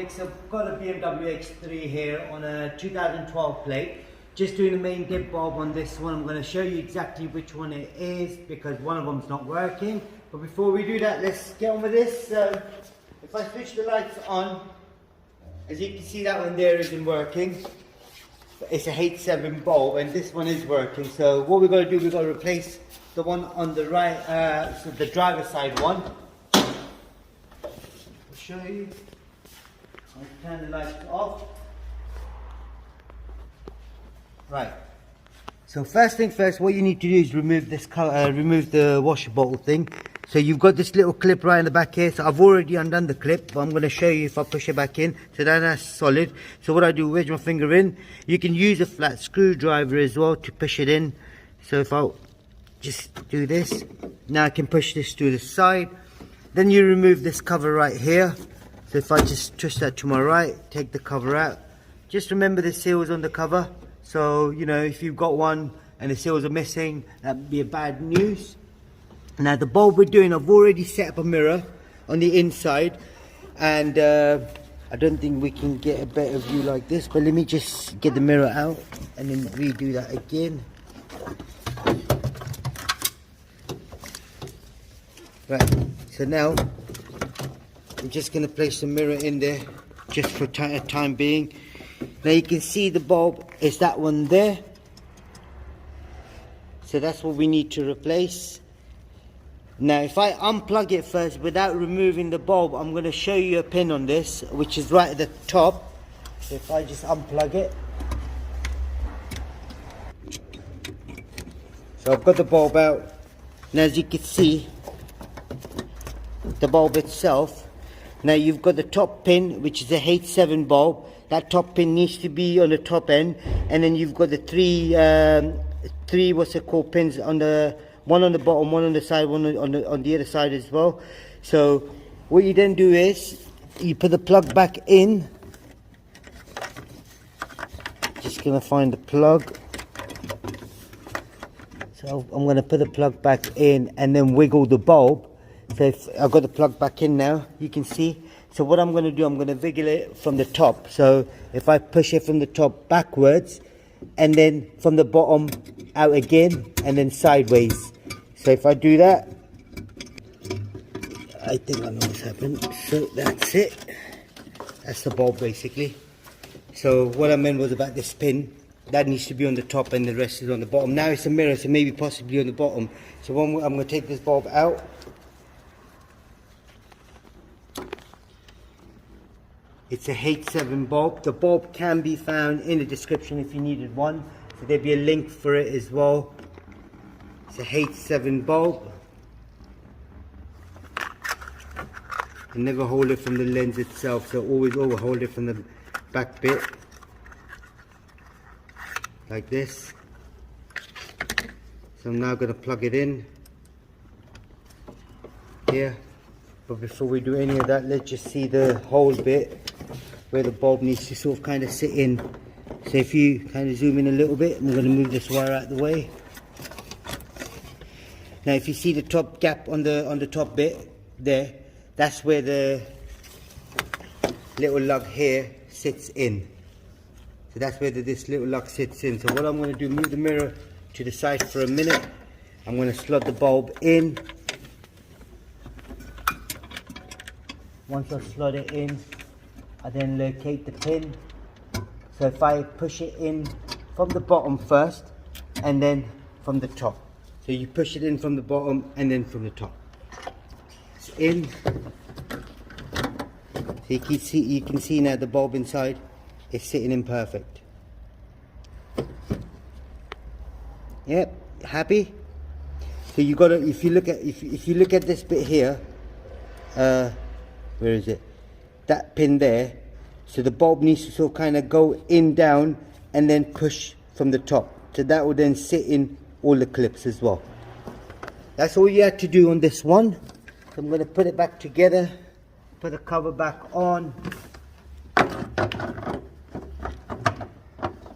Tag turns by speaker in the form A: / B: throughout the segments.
A: Mechanics. I've got a BMW X3 here on a 2012 plate. Just doing the main dip bulb on this one. I'm going to show you exactly which one it is because one of them's not working. But before we do that, let's get on with this. If I switch the lights on, as you can see, that one there isn't working. It's a H7 bulb and this one is working. So what we're going to do, we're going to replace the one on the right, so the driver's side one. I'll show you. I'll turn the lights off. Right. So first thing first, what you need to do is remove this remove the washer bottle thing. So you've got this little clip right in the back here. So I've already undone the clip, but I'm going to show you if I push it back in. So that's solid. So what I do, wedge my finger in. You can use a flat screwdriver as well to push it in. So if I just do this, now I can push this to the side. Then you remove this cover right here. So if I just twist that to my right, take the cover out. Just remember the seals on the cover. So, you know, if you've got one and the seals are missing, that'd be a bad news. Now the bulb we're doing, I've already set up a mirror on the inside, and I don't think we can get a better view like this, but let me just get the mirror out and then redo that again. Right, so now I'm just going to place the mirror in there just for time being. Now you can see the bulb is that one there, so that's what we need to replace. Now if I unplug it first without removing the bulb, I'm going to show you a pin on this which is right at the top. So if I just unplug it, so I've got the bulb out. Now as you can see, the bulb itself, now you've got the top pin which is a H7 bulb. That top pin needs to be on the top end, and then you've got the three what's it called, pins on the one on the bottom, one on the side, one on the other side as well. So what you then do is you put the plug back in. Just gonna find the plug. So I'm gonna put the plug back in and then wiggle the bulb. So if I've got the plug back in now, you can see. So what I'm gonna do, I'm gonna wiggle it from the top. So if I push it from the top backwards and then from the bottom out again and then sideways. So if I do that, I think I know what's happened. So that's it. That's the bulb basically. So what I meant was about this pin. That needs to be on the top and the rest is on the bottom. Now it's a mirror, so maybe possibly on the bottom. So I'm going to take this bulb out. It's a H7 bulb. The bulb can be found in the description if you needed one. So there'll be a link for it as well. It's a H7 bulb. And never hold it from the lens itself, so always hold it from the back bit. Like this. So I'm now going to plug it in here. But before we do any of that, let's just see the hole bit where the bulb needs to sort of kind of sit in. So if you kind of zoom in a little bit, I'm going to move this wire out of the way. Now if you see the top gap on the top bit there, that's where the little lug here sits in. So that's where this little lug sits in. So what I'm going to do, move the mirror to the side for a minute. I'm going to slot the bulb in. Once I slot it in, I then locate the pin. So if I push it in from the bottom first and then from the top. So you push it in from the bottom and then from the top. It's in. So you can see now the bulb inside is sitting in perfect. Yep, happy? So you got to, if you look at this bit here, where is it? That pin there. So the bulb needs to sort of kind of go in, down, and then push from the top. So that will then sit in all the clips as well. That's all you had to do on this one. So I'm going to put it back together, put the cover back on.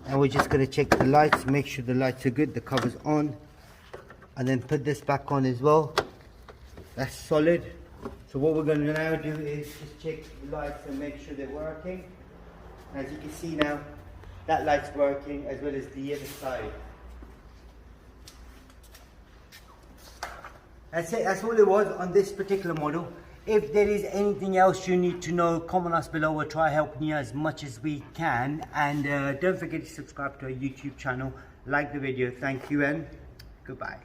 A: And we're just going to check the lights, make sure the lights are good, the cover's on. And then put this back on as well. That's solid. So what we're going to now do is just check the lights and make sure they're working. As you can see now, that light's working as well as the other side. That's it, that's all it was on this particular model. If there is anything else you need to know, comment us below. We'll try helping you as much as we can. And don't forget to subscribe to our YouTube channel, like the video. Thank you and goodbye.